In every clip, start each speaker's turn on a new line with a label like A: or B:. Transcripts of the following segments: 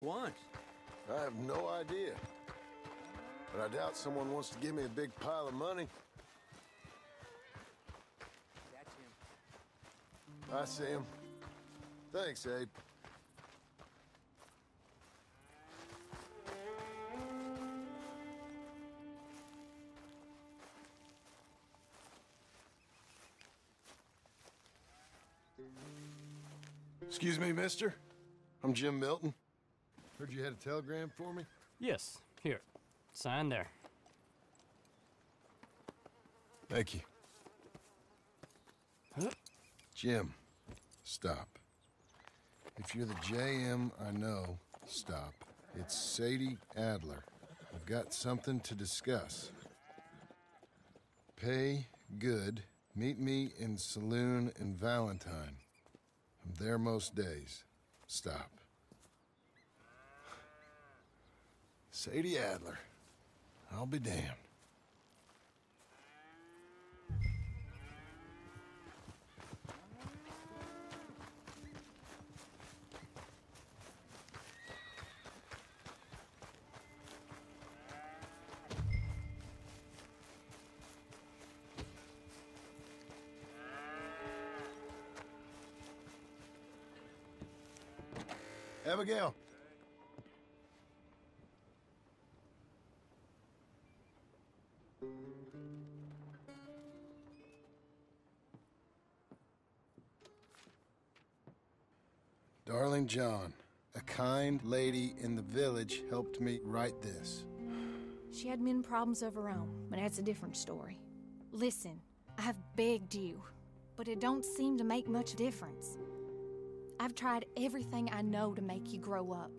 A: Want?
B: I have no idea. But I doubt someone wants to give me a big pile of money.
A: That's him.
B: I see him. Thanks, Abe. Excuse me, mister. I'm Jim Milton. Heard you had a telegram for me?
C: Yes, here. Sign there.
B: Thank you.
C: Huh?
B: Jim, stop. If you're the JM I know, stop. It's Sadie Adler. I've got something to discuss. Pay good. Meet me in Saloon in Valentine. I'm there most days. Stop. Sadie Adler. I'll be damned. Abigail. Darling John, a kind lady in the village helped me write this.
D: She had men problems of her own, but that's a different story. Listen, I've begged you, but it don't seem to make much difference. I've tried everything I know to make you grow up.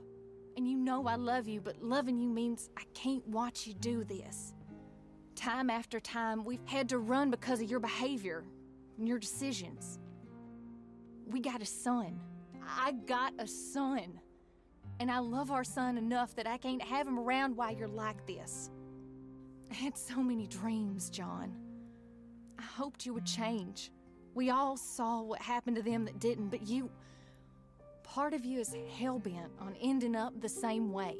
D: And you know I love you, but loving you means I can't watch you do this. Time after time, we've had to run because of your behavior and your decisions. We got a son. I got a son. And I love our son enough that I can't have him around while you're like this. I had so many dreams, John. I hoped you would change. We all saw what happened to them that didn't, but you... Part of you is hell-bent on ending up the same way.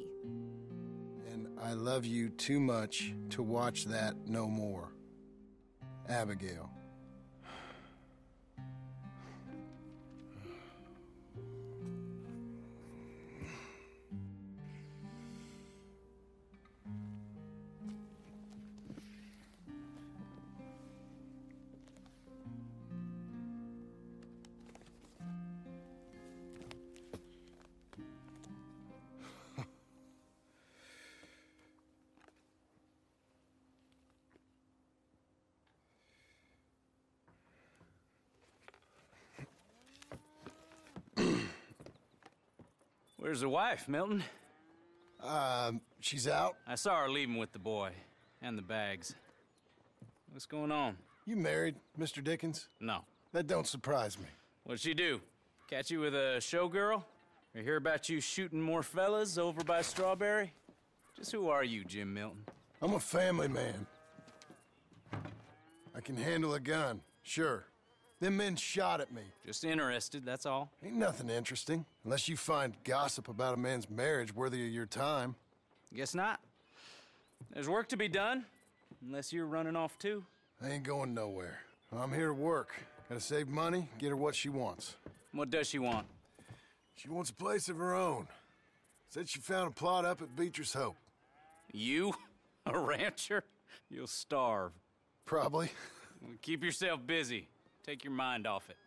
B: And I love you too much to watch that no more. Abigail.
E: Where's the wife, Milton?
B: She's out.
E: I saw her leaving with the boy. And the bags. What's going on?
B: You married, Mr. Dickens?
E: No.
B: That don't surprise me.
E: What'd she do? Catch you with a showgirl? Or hear about you shooting more fellas over by Strawberry? Just who are you, Jim Milton?
B: I'm a family man. I can handle a gun, sure. Them men shot at me.
E: Just interested, that's all.
B: Ain't nothing interesting, unless you find gossip about a man's marriage worthy of your time.
E: Guess not. There's work to be done, unless you're running off too.
B: I ain't going nowhere. I'm here to work. Gotta save money, get her what she wants.
E: What does she want?
B: She wants a place of her own. Said she found a plot up at Beecher's Hope.
E: You? A rancher? You'll starve.
B: Probably.
E: Keep yourself busy. Take your mind off it.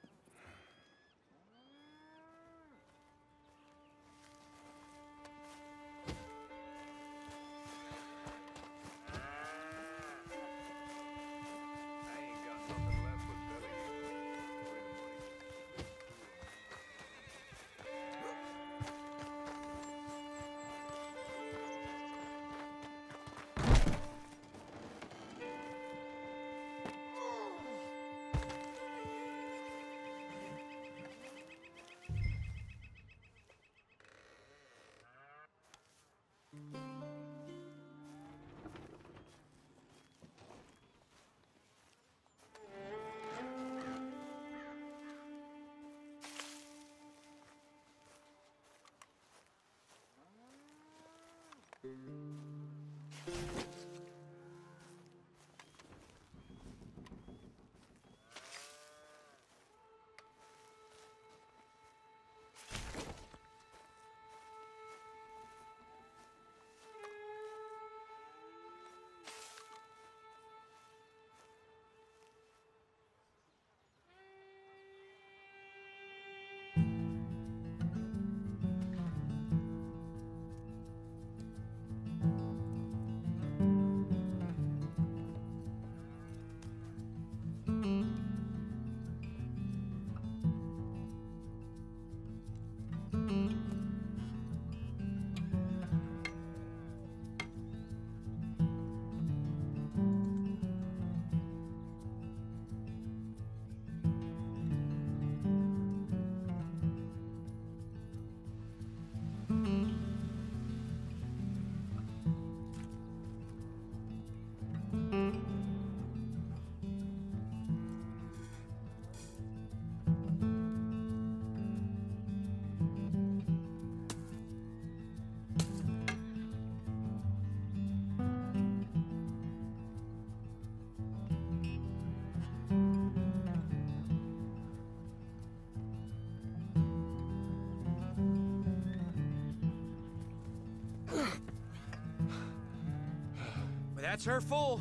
E: That's her full.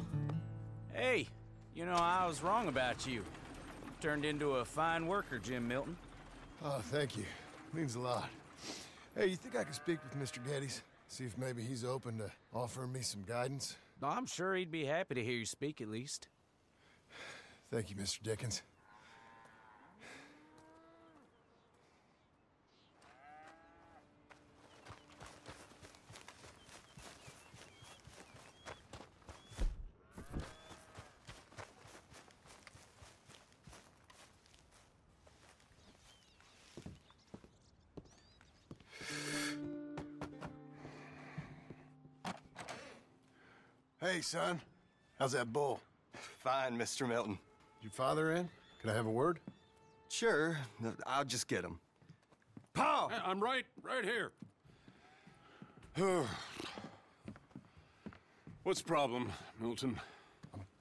E: Hey, you know, I was wrong about you. Turned into a fine worker, Jim Milton.
B: Oh, thank you. Means a lot. Hey, you think I could speak with Mr. Geddes? See if maybe he's open to offering me some guidance?
E: I'm sure he'd be happy to hear you speak, at least.
B: Thank you, Mr. Dickens. Hey, son. How's that bull?
A: Fine, Mr. Milton.
B: Your father in? Can I have a word?
A: Sure, I'll just get him. Pa!
F: I'm right here. What's the problem, Milton?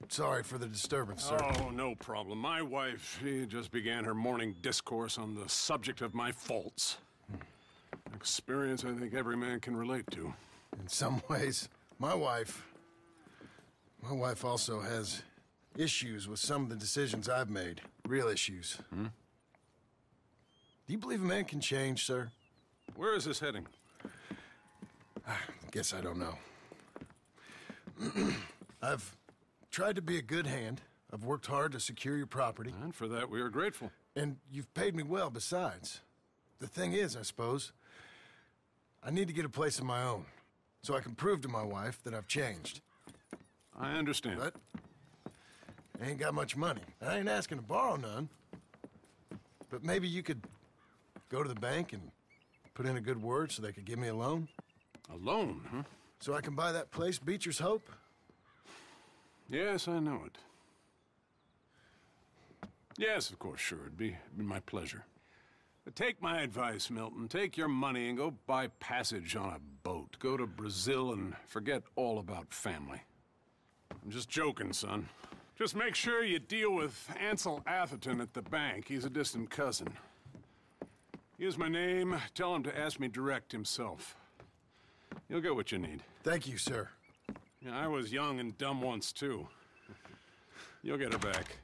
B: Sorry for the disturbance, sir.
F: Oh, no problem. My wife, she just began her morning discourse on the subject of my faults. Experience I think every man can relate to.
B: In some ways, my wife also has issues with some of the decisions I've made. Real issues.
F: Hmm?
B: Do you believe a man can change, sir?
F: Where is this heading?
B: Guess I don't know. I've tried to be a good hand. I've worked hard to secure your property.
F: And for that, we are grateful.
B: And you've paid me well besides. The thing is, I suppose, I need to get a place of my own, so I can prove to my wife that I've changed.
F: I understand.
B: But I ain't got much money. I ain't asking to borrow none. But maybe you could go to the bank and put in a good word so they could give me a loan?
F: A loan, huh?
B: So I can buy that place, Beecher's Hope?
F: Yes, I know it. Yes, of course, sure. It'd be my pleasure. But take my advice, Milton. Take your money and go buy passage on a boat. Go to Brazil and forget all about family. I'm just joking, son. Just make sure you deal with Ansel Atherton at the bank. He's a distant cousin. Here's my name. Tell him to ask me direct himself. You'll get what you need.
B: Thank you, sir.
F: Yeah, I was young and dumb once, too. You'll get it back.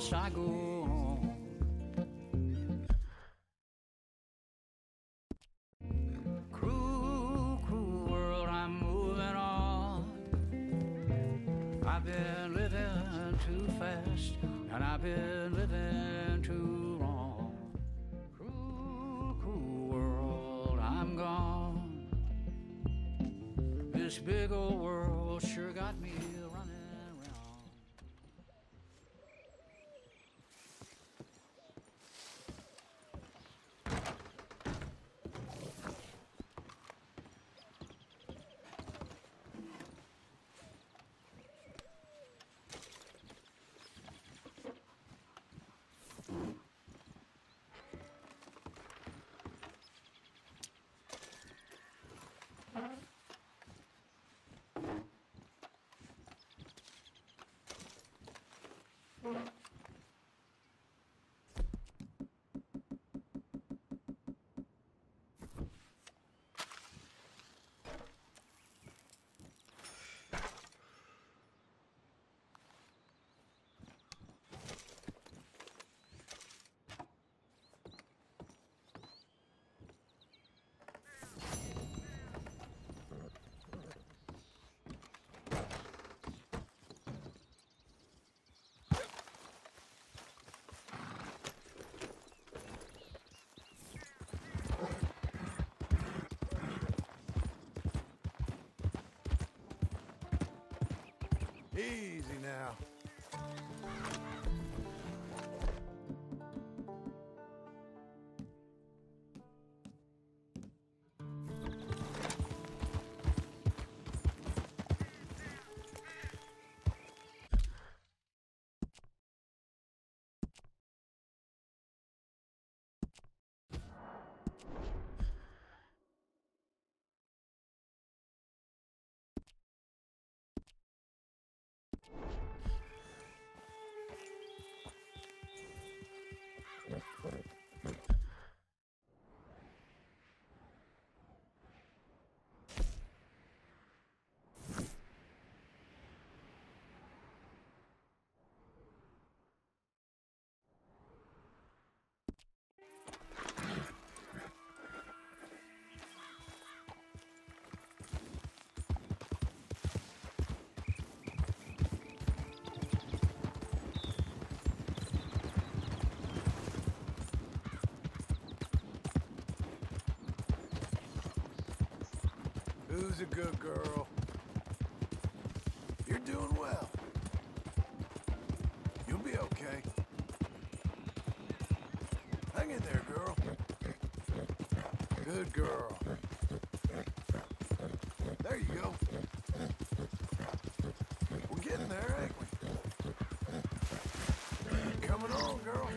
G: must I go on? Cruel, cruel world, I'm moving on. I've been living too fast, and I've been living too wrong. Cruel, cruel world, I'm gone. This big old world sure got me running around.
H: Easy now. Who's a good girl? You're doing well. You'll be okay. Hang in there, girl. Good girl. There you go. We're getting there, ain't we? Coming on, girl.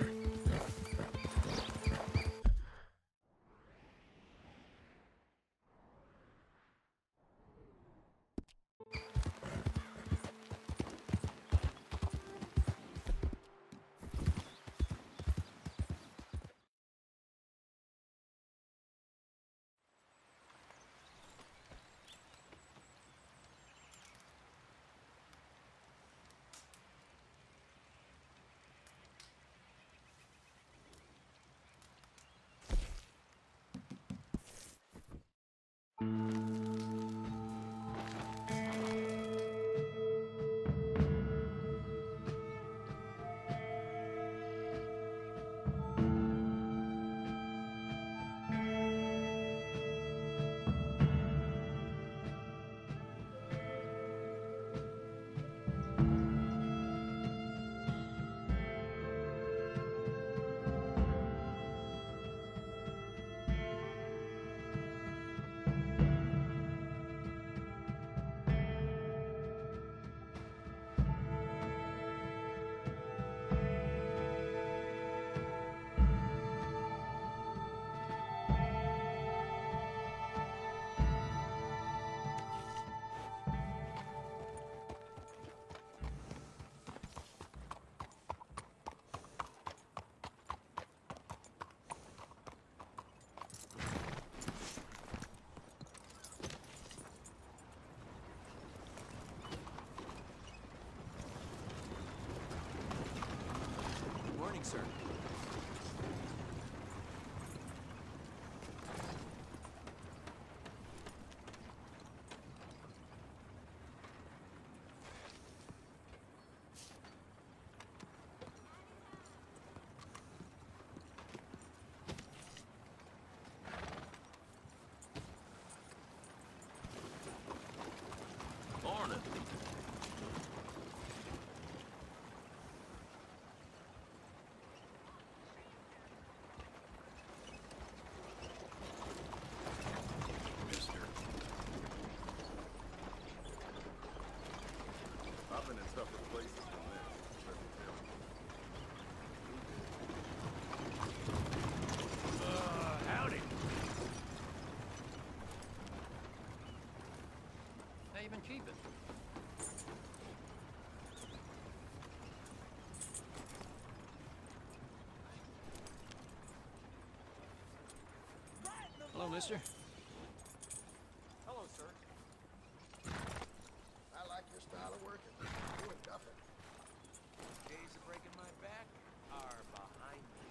I: morning, sir.
J: Morning.
F: Mister.
J: I've been in tougher places than this, let me tell you.
I: Howdy. How you been keeping? Hello, mister.
H: Hello, sir. I like your style of working. You and Duffin. Days of breaking my back are behind me.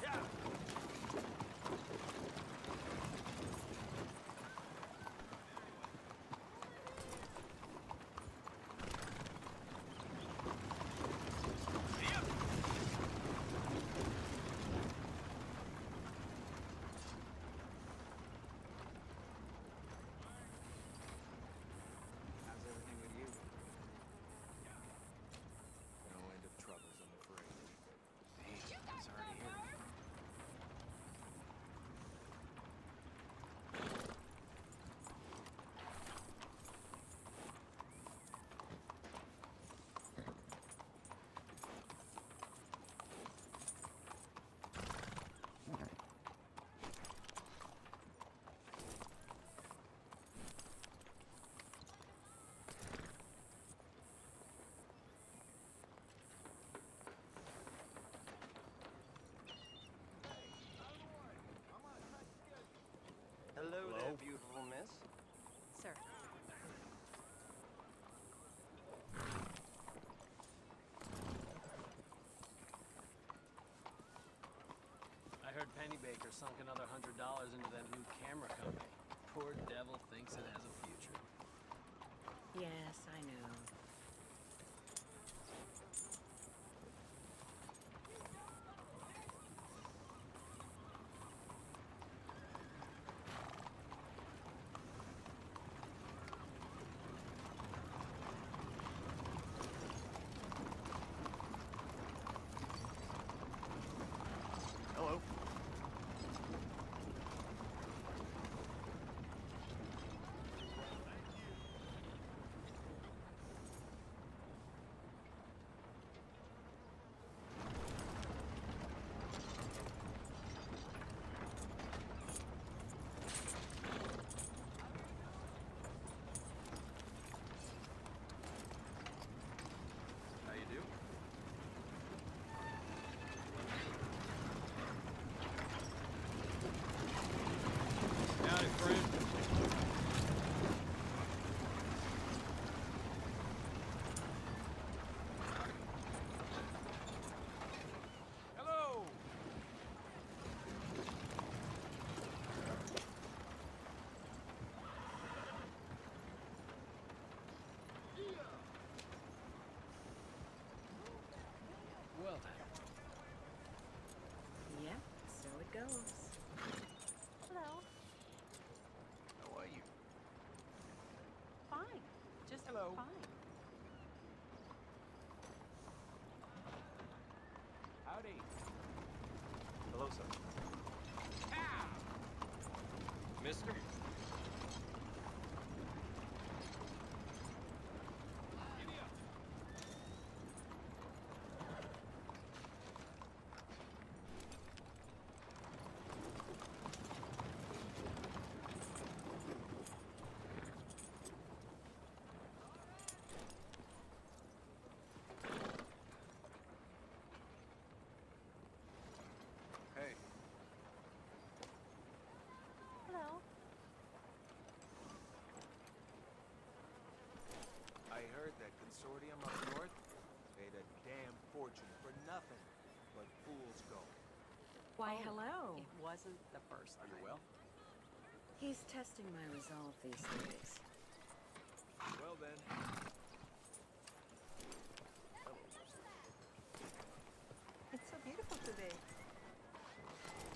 H: Yeah. How's everything with you? No end of troubles, I'm afraid. Hey, sorry to hear it.
K: Hello there, beautiful miss.
D: Sir.
I: I heard Pennybaker sunk another $100 into that new camera company. Poor devil thinks it has a future.
L: Yes, I know.
K: Hello. How you do?
I: Howdy, friend.
H: Hello!
I: Well then.
L: Yep, so it goes.
M: Hello.
H: How are you?
M: Fine. Just
H: Hello.
M: fine.
H: Howdy.
K: Hello, sir. Mister?
H: Hey, with that consortium up north paid a damn fortune for nothing but fool's gold.
L: Why, hello.
M: It wasn't the first time.
E: Are you well?
L: He's testing my resolve these days.
H: Well then.
M: It's so beautiful today.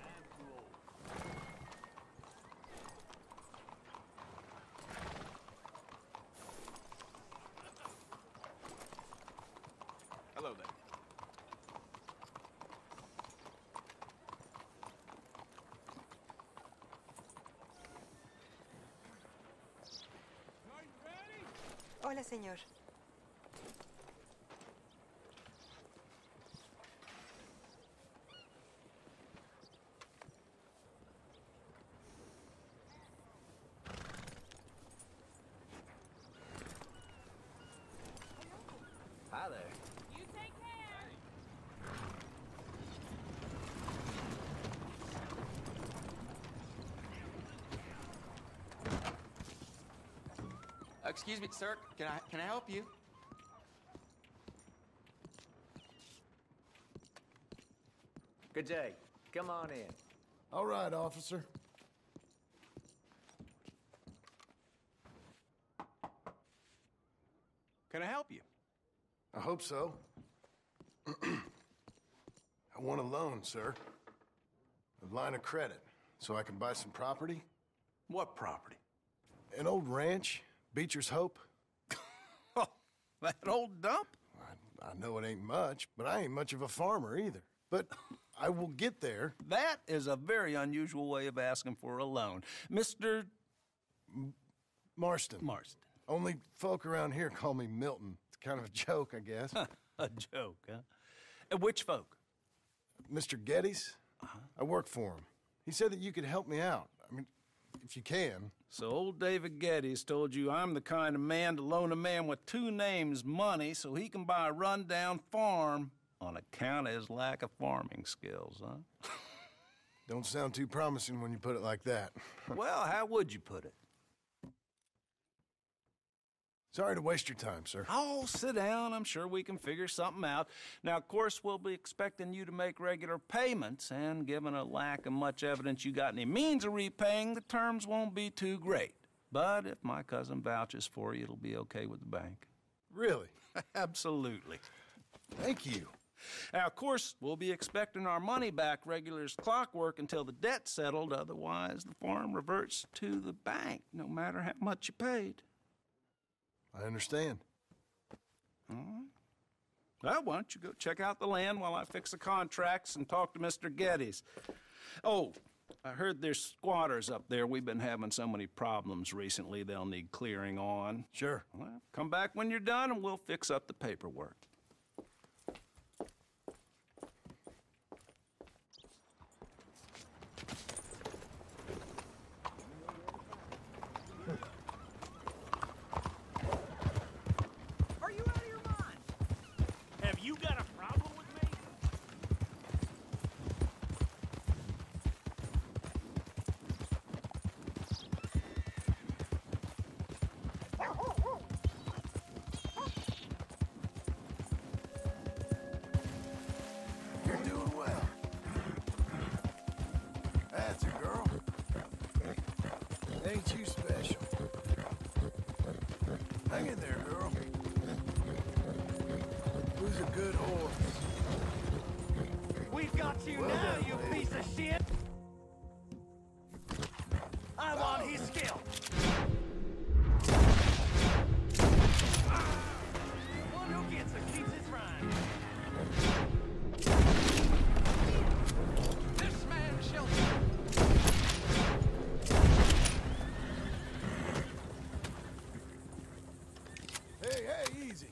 H: I'm too old.
E: Hello there.
M: Hola, señor.
H: Hi there.
M: You take care.
N: Excuse me, sir. Can I help you?
H: Good day. Come on in.
B: All right, officer.
F: Can I help you?
B: I hope so. I want a loan, sir. A line of credit, so I can buy some property.
F: What property?
B: An old ranch, Beecher's Hope.
F: Oh, that old dump?
B: I know it ain't much, but I ain't much of a farmer either. But I will get there.
O: That is a very unusual way of asking for a loan. Mr.
B: Marston.
O: Marston.
B: Only folk around here call me Milton. It's kind of a joke, I guess.
O: A joke, huh? And which folk?
B: Mr. Geddes. I work for him. He said that you could help me out. I mean, if you can.
O: So old David Geddes told you I'm the kind of man to loan a man with two names money so he can buy a rundown farm on account of his lack of farming skills, huh?
B: Don't sound too promising when you put it like that.
O: Well, how would you put it?
B: Sorry to waste your time, sir.
O: Oh, sit down. I'm sure we can figure something out. Now, of course, we'll be expecting you to make regular payments, and given a lack of much evidence you got any means of repaying, the terms won't be too great. But if my cousin vouches for you, it'll be okay with the bank.
B: Really?
O: Absolutely.
B: Thank you.
O: Now, of course, we'll be expecting our money back regular as clockwork until the debt's settled. Otherwise, the farm reverts to the bank, no matter how much you paid.
B: I understand.
O: All right. Well, why don't you go check out the land while I fix the contracts and talk to Mr. Geddes. Oh, I heard there's squatters up there. We've been having so many problems recently, they'll need clearing on.
B: Sure.
O: Well, come back when you're done and we'll fix up the paperwork.
H: Are you out of your mind? Have you got a problem with me?
B: You're doing well. That's a girl. Ain't you special? Hang in there, girl. Who's a good horse?
H: We've got you
B: Well
H: now,
B: done,
H: you
B: lady.
H: piece of shit! I want his skill! One who gets it keeps his rhyme. This man shall...
B: Hey, hey, easy.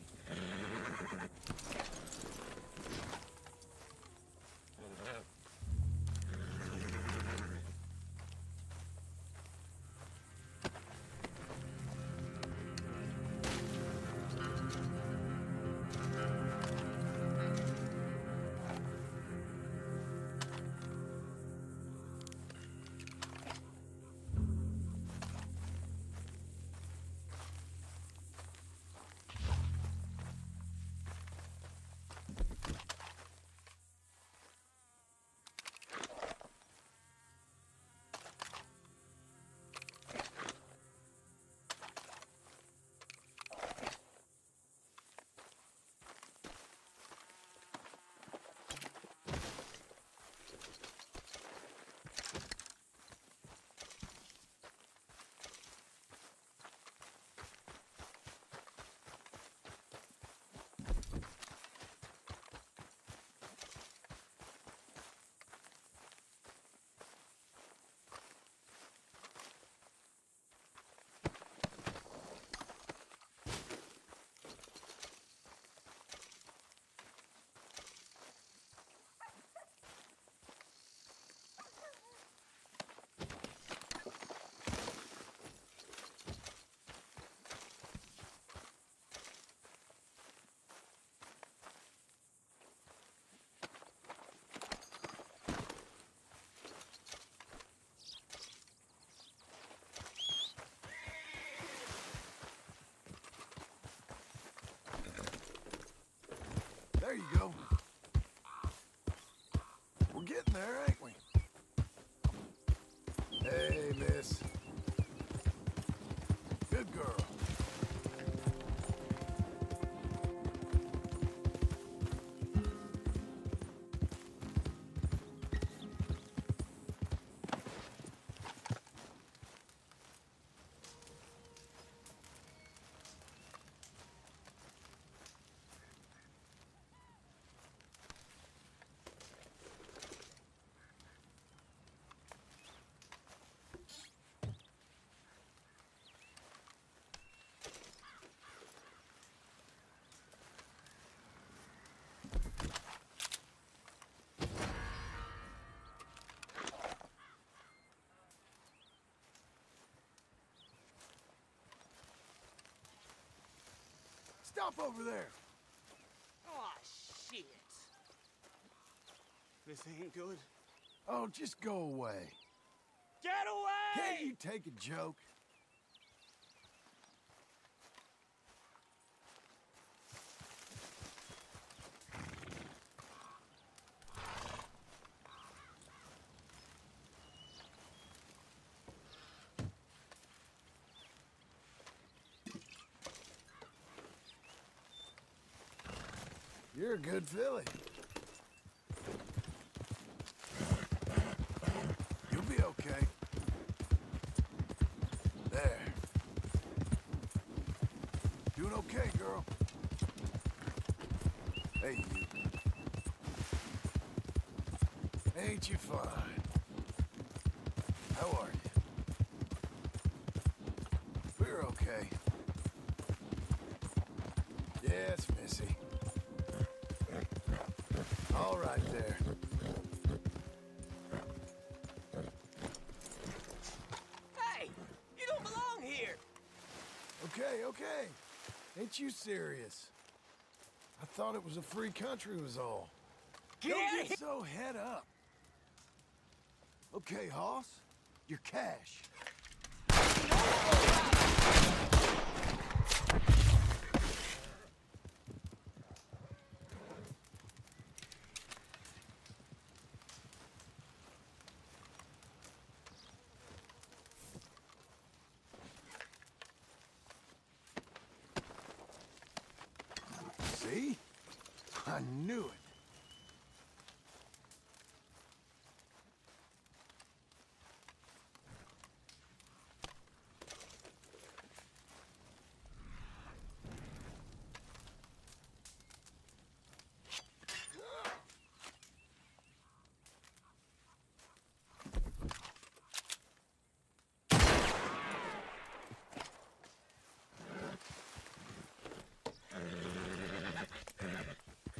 B: there, ain't we? Hey, miss. Good girl. Stop over there!
H: Oh, shit. This ain't good.
B: Oh, just go away.
H: Get away!
B: Can't you take a joke? You're a good filly. You'll be okay. There. Doing okay, girl. Hey, you. Ain't you fine? How are you? We're okay. Yes, Missy. All right there.
H: Hey! You don't belong here!
B: Okay, okay. Ain't you serious? I thought it was a free country was all.
H: Get
B: Don't
H: out of
B: get
H: here!
B: so head up. Okay, Hoss. Your cash. See? I knew it.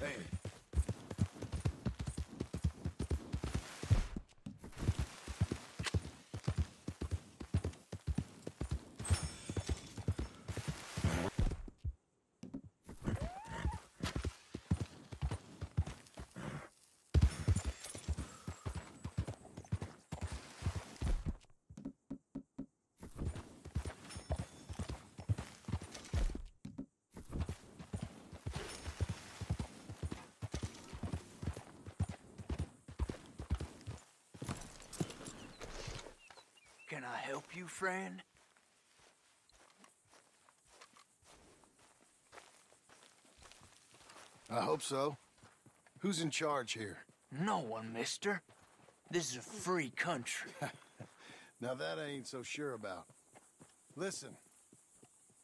B: Hey.
H: Can I help you, friend?
B: I hope so. Who's in charge here?
H: No one, mister. This is a free country.
B: Now that I ain't so sure about. Listen,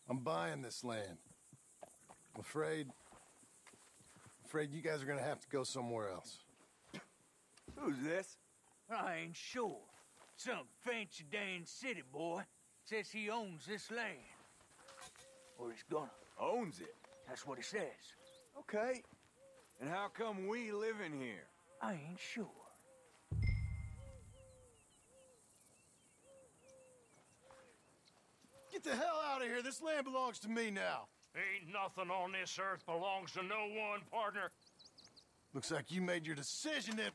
B: I'm buying this land. I'm afraid you guys are gonna have to go somewhere else.
H: Who's this? I ain't sure. Some fancy Dan city boy says he owns this land. Or he's gonna.
P: Owns it?
H: That's what he says.
P: Okay. And how come we live in here?
H: I ain't sure.
B: Get the hell out of here. This land belongs to me now.
Q: Ain't nothing on this earth belongs to no one, partner.
B: Looks like you made your decision then.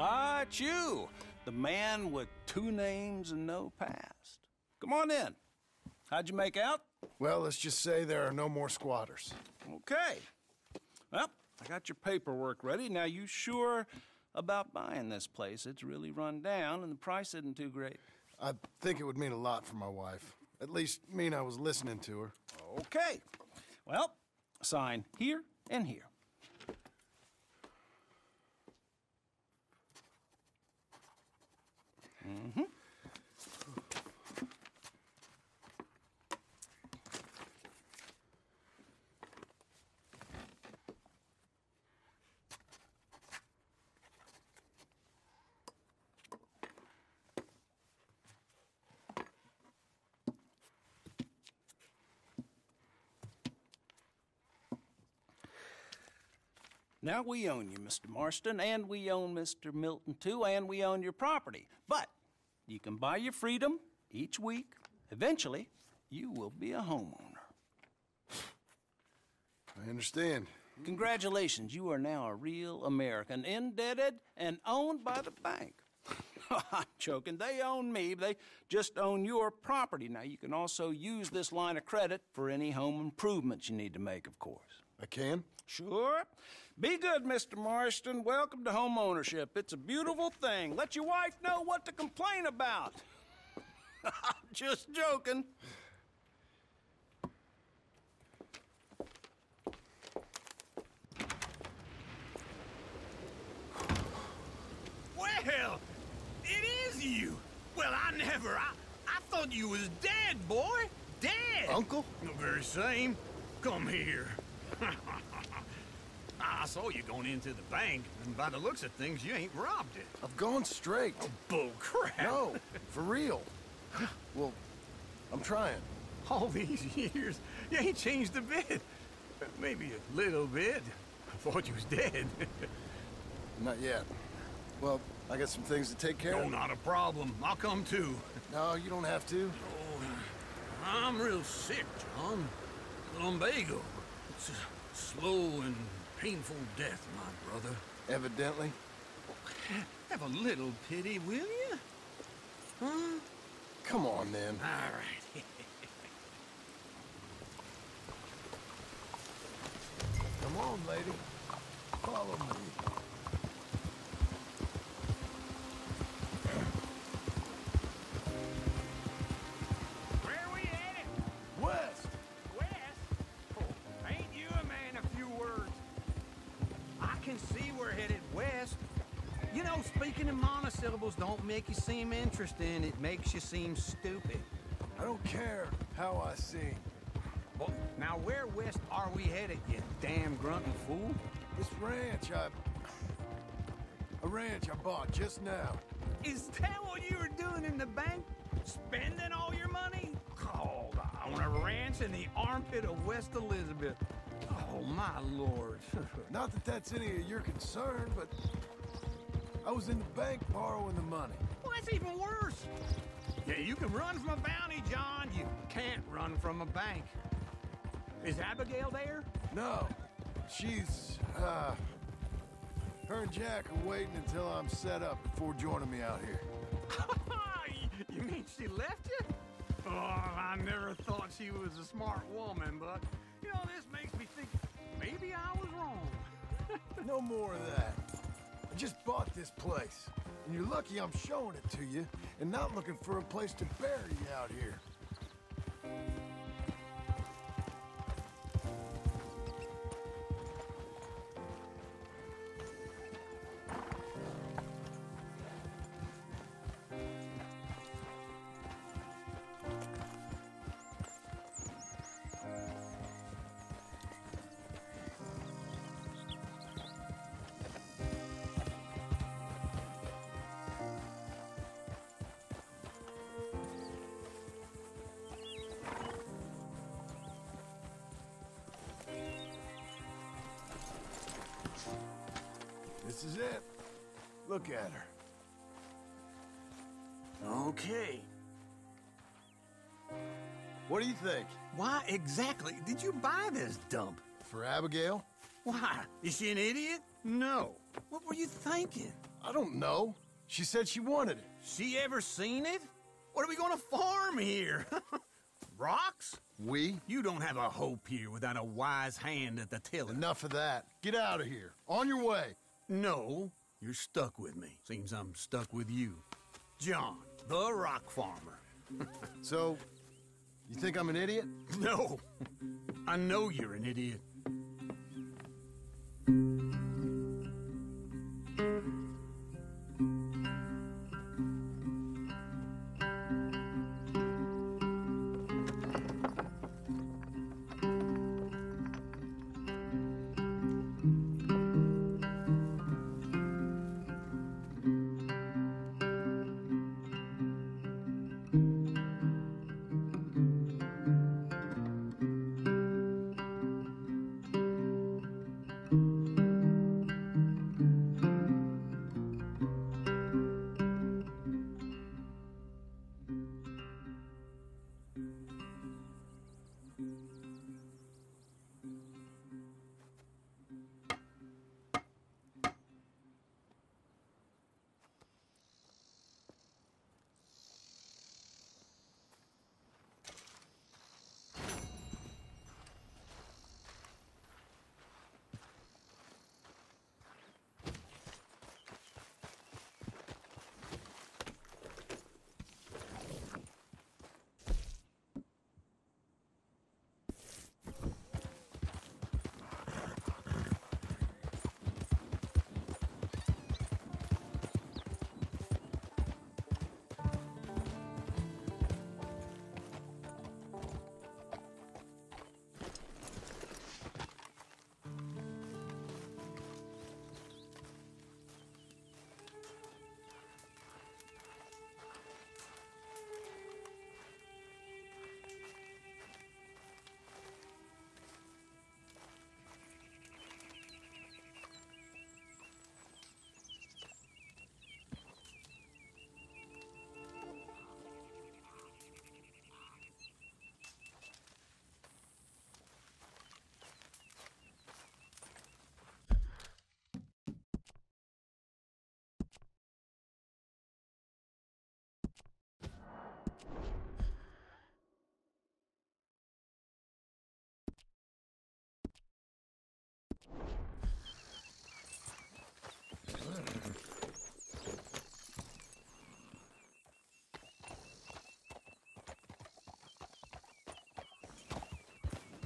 O: Ah, it's you, the man with 2 names and no past. Come on in. How'd you make out?
B: Well, let's just say there are no more squatters.
O: Okay. Well, I got your paperwork ready. Now, you sure about buying this place? It's really run down, and the price isn't too great.
B: I think it would mean a lot for my wife. At least mean I was listening to her.
O: Okay. Well, sign here and here. Mm-hmm. Now, we own you, Mr. Marston, and we own Mr. Milton, too, and we own your property. But you can buy your freedom each week. Eventually, you will be a homeowner.
B: I understand.
O: Congratulations, you are now a real American, indebted and owned by the bank. I'm joking. They own me. They just own your property. Now, you can also use this line of credit for any home improvements you need to make, of course.
B: I can?
O: Sure. Be good, Mr. Marston. Welcome to home ownership. It's a beautiful thing. Let your wife know what to complain about. Just joking.
H: Well, it is you. Well, I thought you was dead, boy. Dead.
B: Uncle?
H: The very same. Come here. I saw you going into the bank, and by the looks of things, you ain't robbed it.
B: I've gone straight.
H: Oh, bull crap.
B: No, for real. Well, I'm trying.
H: All these years, you ain't changed a bit. Maybe a little bit. I thought you was dead.
B: Not yet. Well, I got some things to take care of.
H: No, not a problem. I'll come too.
B: No, you don't have to.
H: Oh, I'm real sick, John. Lumbago. It's a slow and painful death, my brother.
B: Evidently.
H: Have a little pity, will you? Huh?
B: Come on, then.
H: All right.
B: Come on, lady. Follow me.
H: Where we headed?
B: West.
H: West? Oh, ain't you a man of few words? I can see we're headed west. You know, speaking in monosyllables don't make you seem interesting. It makes you seem stupid.
B: I don't care how I sing.
H: Well, now where west are we headed, you damn grunting fool?
B: This ranch I bought just now.
H: Is that what you were doing in the bank? Spending all your money? Oh, on a ranch in the armpit of West Elizabeth. Oh, my lord.
B: Not that that's any of your concern, but I was in the bank borrowing the money.
H: Well, that's even worse. Yeah, you can run from a bounty, John. You can't run from a bank. Is Abigail there?
B: No. She's, her and Jack are waiting until I'm set up before joining me out here.
H: You mean she left you? Oh, I never thought she was a smart woman, but, you know, this makes me think maybe I was wrong.
B: No more of that. I just bought this place, and you're lucky I'm showing it to you and not looking for a place to bury you out here. This is it. Look at her.
H: Okay.
B: What do you think?
H: Why exactly did you buy this dump?
B: For Abigail?
H: Why? Is she an idiot? No. What were you thinking?
B: I don't know. She said she wanted it.
H: She ever seen it? What are we gonna farm here? Rocks?
B: We?
H: You don't have a hope here without a wise hand at the tiller.
B: Enough of that. Get out of here. On your way.
H: No, you're stuck with me. Seems I'm stuck with you. John, the rock farmer.
B: So, you think I'm an idiot?
H: No. I know you're an idiot.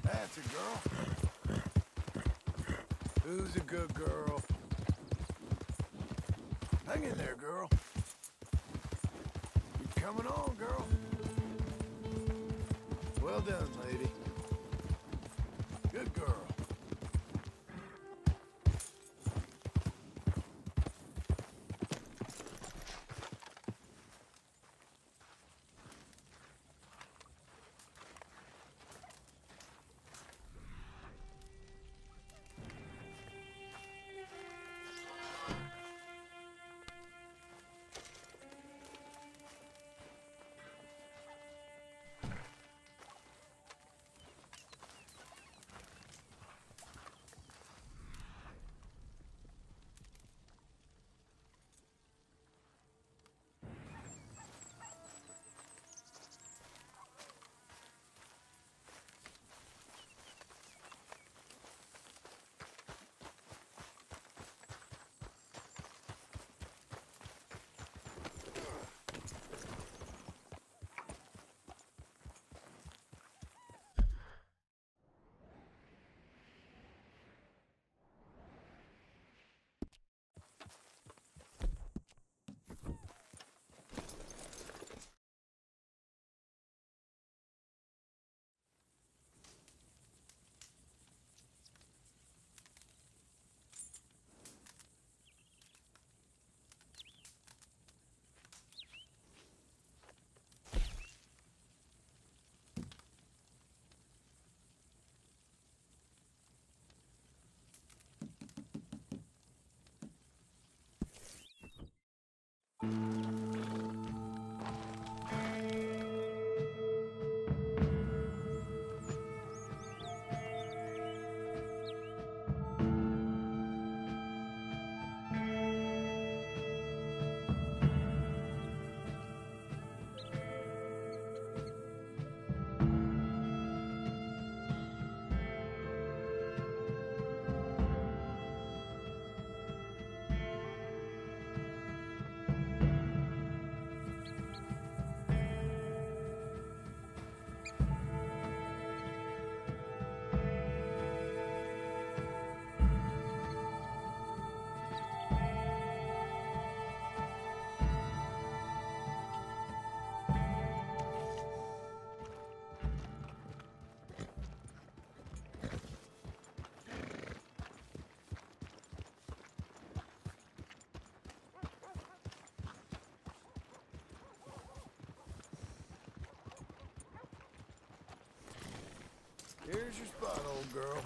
B: That's a girl. Who's a good girl? Hang in there, girl. You're coming on, girl. Well done, lady. Good girl. Here's your spot, old girl.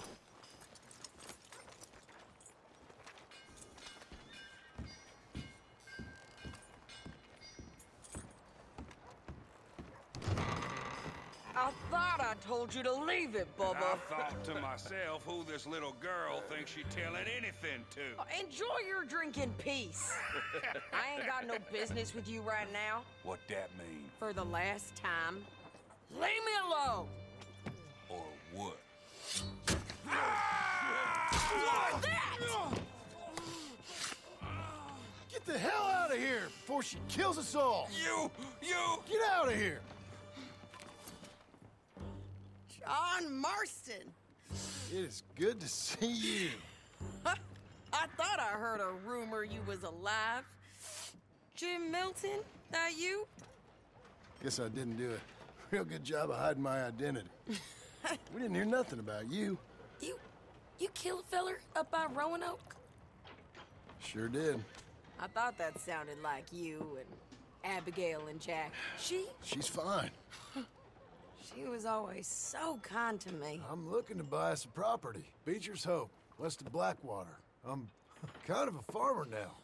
R: I thought I told you to leave it, Bubba.
S: I thought to myself who this little girl thinks she's telling anything to.
R: Enjoy your drink in peace. I ain't got no business with you right now.
S: What that mean?
R: For the last time, leave me alone.
S: Or what?
R: What's that?
B: Get the hell out of here before she kills us all!
S: You!
B: Get out of here!
R: John Marston.
B: It is good to see you.
R: I thought I heard a rumor you was alive. Jim Milton, that you?
B: Guess I didn't do a real good job of hiding my identity. We didn't hear nothing about you.
R: You kill a feller up by Roanoke?
B: Sure did.
R: I thought that sounded like you and Abigail and Jack.
B: She's fine.
R: She was always so kind to me.
B: I'm looking to buy us a property. Beecher's Hope, west of Blackwater. I'm kind of a farmer now.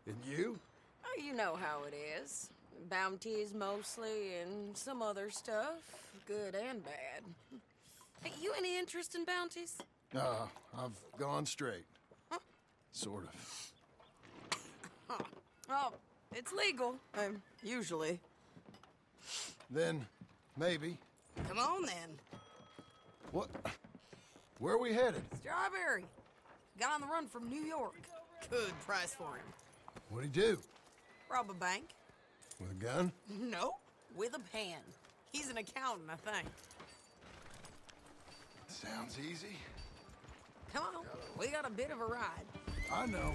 B: And you?
R: Oh, you know how it is. Bounties mostly, and some other stuff, good and bad. Hey, you any interest in bounties?
B: I've gone straight.
R: Huh?
B: Sort of.
R: Huh. Oh, it's legal, usually.
B: Then, maybe.
R: Come on, then.
B: What? Where are we headed?
R: Strawberry. Got on the run from New York. Good price for him.
B: What'd he do?
R: Rob a bank.
B: With a gun?
R: No, with a pen. He's an accountant, I think.
B: Sounds easy.
R: Come on, we got a bit of a ride.
B: I know.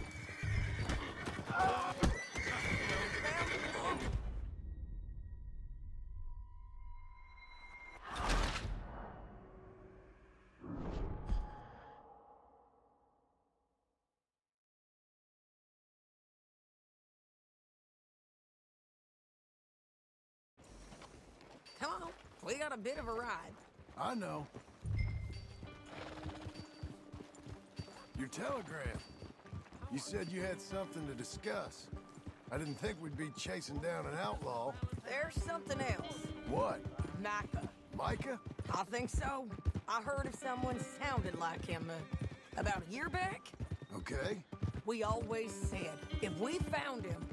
R: Come on, we got a bit of a ride.
B: I know. Your telegram. You said you had something to discuss. I didn't think we'd be chasing down an outlaw.
R: There's something else.
B: What?
R: Micah.
B: Micah?
R: I think so. I heard of someone sounded like him about a year back.
B: Okay.
R: We always said, if we found him...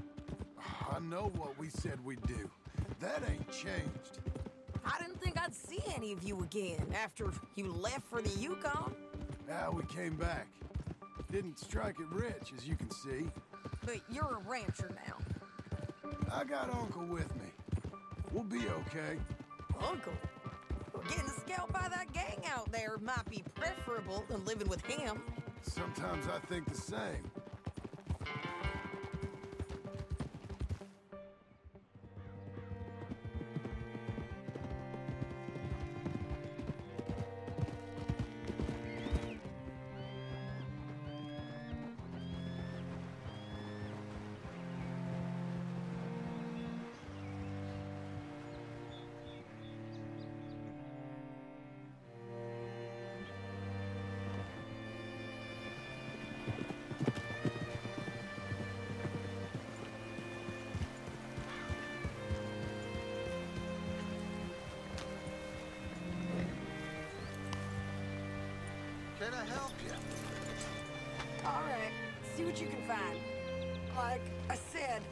B: I know what we said we'd do. That ain't changed.
R: I didn't think I'd see any of you again after you left for the Yukon.
B: Yeah, we came back. Didn't strike it rich, as you can see.
R: But you're a rancher now.
B: I got Uncle with me. We'll be okay.
R: Uncle? Getting scalped by that gang out there might be preferable than living with him.
B: Sometimes I think the same.
A: Can I help you?
R: All right, see what you can find. Like I said,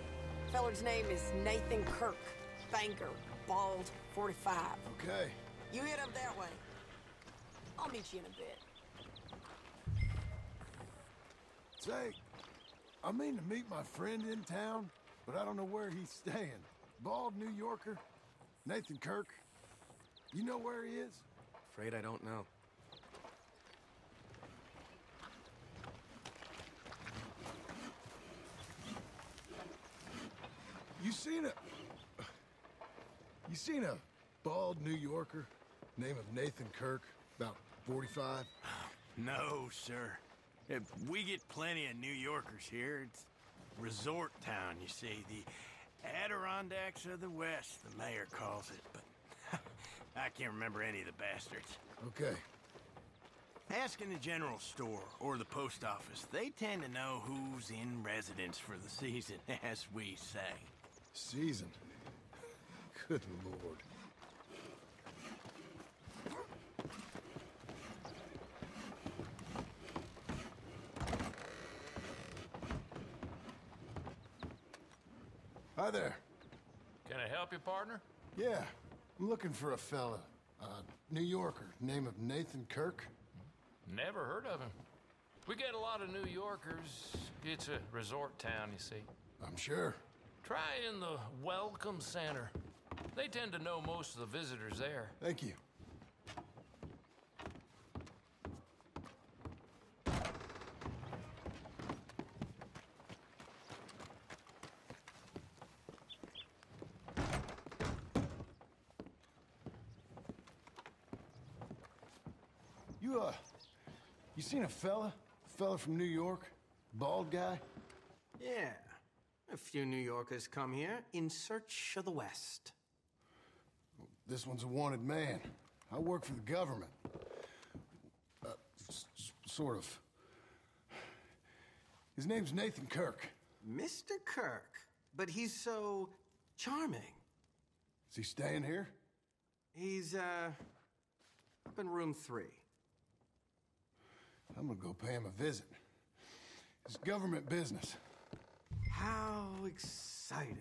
R: feller's name is Nathan Kirk. Banker, bald, 45.
B: Okay.
R: You head up that way. I'll meet you in a bit.
B: Say, I mean to meet my friend in town, but I don't know where he's staying. Bald New Yorker, Nathan Kirk. You know where he is?
A: Afraid I don't know.
B: You seen a bald New Yorker, name of Nathan Kirk, about 45?
T: No, sir. We get plenty of New Yorkers here. It's resort town, you see. The Adirondacks of the West, the mayor calls it. But I can't remember any of the bastards.
B: Okay.
T: Ask in the general store or the post office. They tend to know who's in residence for the season, as we say.
B: Season? Good Lord. Hi there.
Q: Can I help you, partner?
B: Yeah, I'm looking for a fella. New Yorker, name of Nathan Kirk.
Q: Never heard of him. We get a lot of New Yorkers. It's a resort town, you see.
B: I'm sure.
Q: Try in the Welcome Center. They tend to know most of the visitors there.
B: Thank you. You seen a fella? Fella from New York? Bald guy?
H: Yeah. A few New Yorkers come here in search of the West.
B: This one's a wanted man. I work for the government. Sort of. His name's Nathan Kirk.
H: Mr. Kirk? But he's so charming.
B: Is he staying here?
H: He's, up in room 3.
B: I'm gonna go pay him a visit. It's government business.
H: How exciting.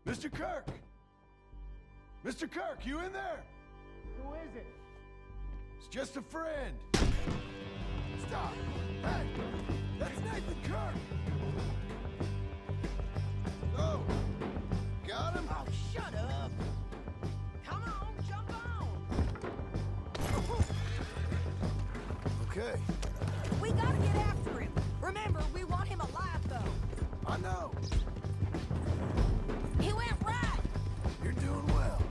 B: Mr. Kirk! Mr. Kirk, you in there?
U: Who is it?
B: It's just a friend. Stop! Hey! That's Nathan Kirk! Oh! Got him?
R: Oh, shut up! Come on, jump on!
B: Okay.
R: We gotta get after him. Remember, we want him alive, though.
B: I know.
R: He went right.
B: You're doing well.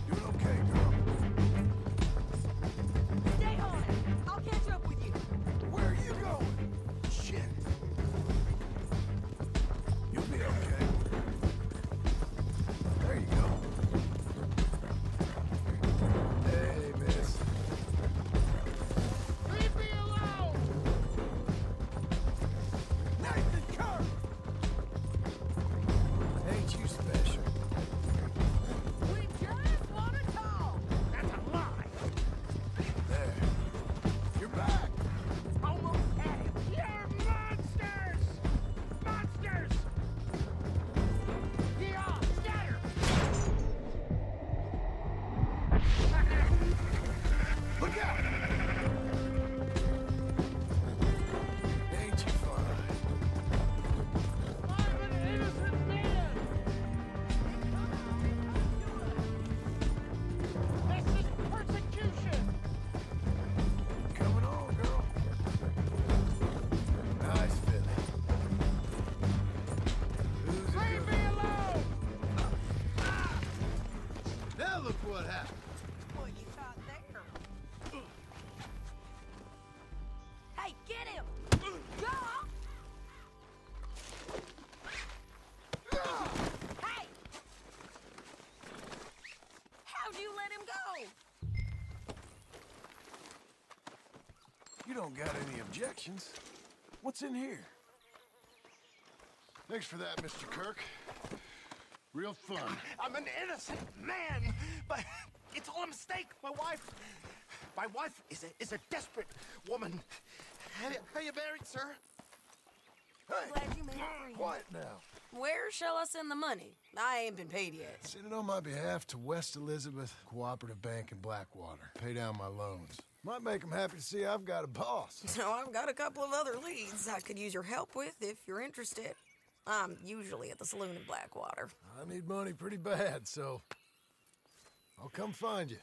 B: Doing okay, girl.
R: Stay on it. I'll catch up with you.
B: Where are you going? Shit. You'll be okay. There you go. Hey, miss.
U: Leave me alone!
B: Nathan Kirk! Ain't you special?
R: We just want to talk.
U: That's a lie!
B: There. You're back.
R: Almost had him.
U: You're monsters! Monsters! Yeah, scatter!
B: Look out! Ain't you fine?
U: I'm an innocent man! This is persecution!
B: Coming on, girl. Nice filly. Who's it
U: Leave
B: good?
U: me alone!
B: Now look what happened.
R: What you caught there? Hey, get him! Go! Hey! How'd you let him go?
B: You don't got any objections. What's in here? Thanks for that, Mr. Kirk. Real fun.
T: I'm an innocent man, but it's all a mistake. My wife is a desperate woman. Are you married, sir?
B: Hey,
R: Glad you made it free.
B: quiet now.
R: Where shall I send the money? I ain't been paid yet.
B: Send it on my behalf to West Elizabeth Cooperative Bank in Blackwater. Pay down my loans. Might make them happy to see I've got a boss.
R: So I've got a couple of other leads I could use your help with if you're interested. I'm usually at the saloon in Blackwater.
B: I need money pretty bad, so I'll come find you.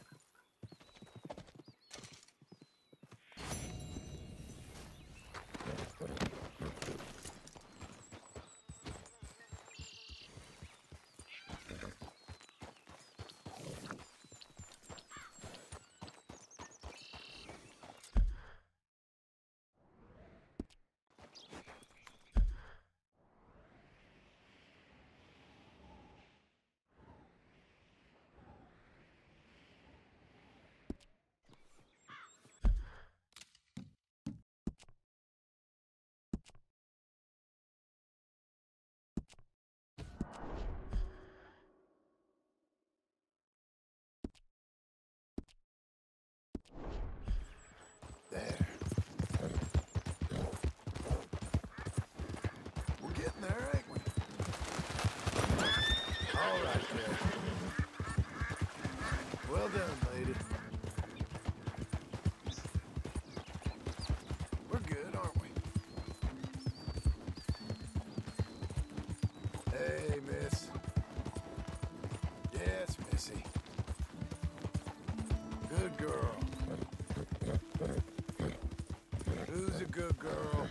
B: All right, there. Well done, lady. We're good, aren't we? Hey, miss. Yes, missy. Good girl. Who's a good girl?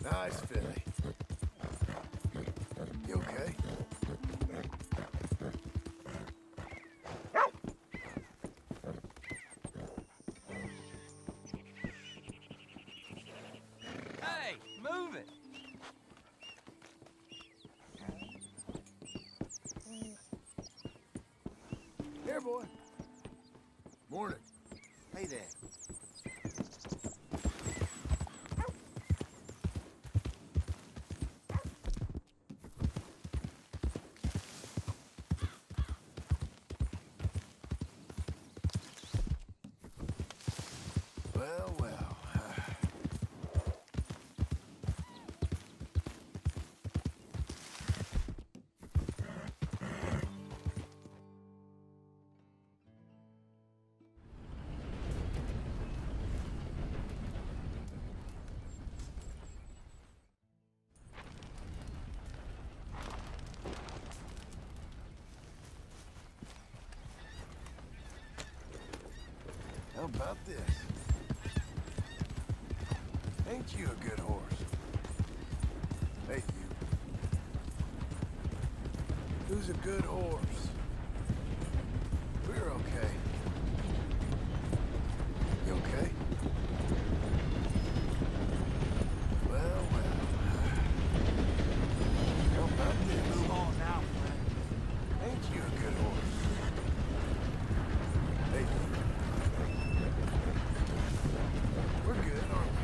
B: Nice filly. You okay?
N: Hey, move it.
B: Here, boy. Morning.
N: Hey there.
B: Well, well. How about this? Ain't you a good horse? Hey, you. Who's a good horse? We're okay. You okay? Well, well. How about this?
N: Move on now, friend.
B: Ain't you a good horse? Hey, you. We're good, aren't we?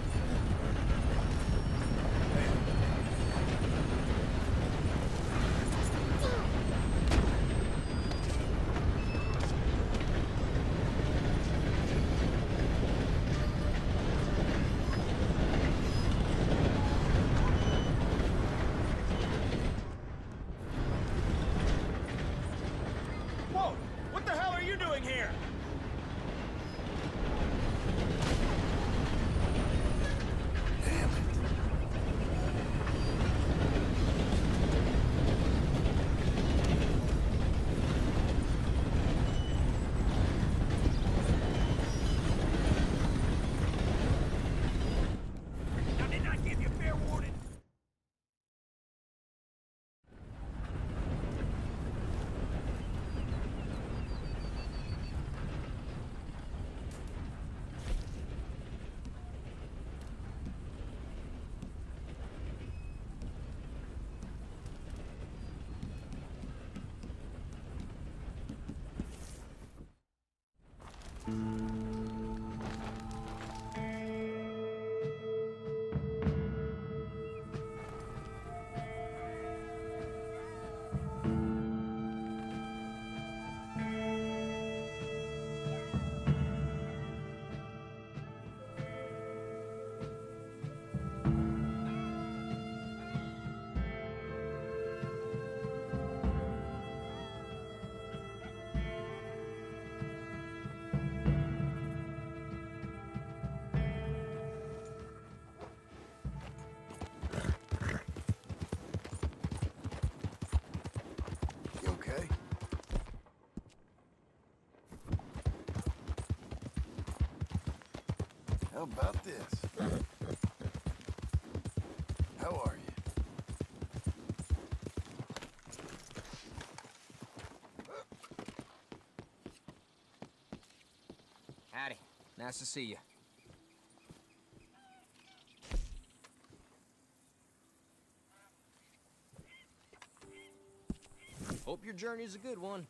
T: Whoa! What the hell are you doing here?
B: Damn it.
T: Now, didn't I give you fair warning? You okay? How about this? How are you?
N: Howdy. Nice to see you. Hope your journey's a good one.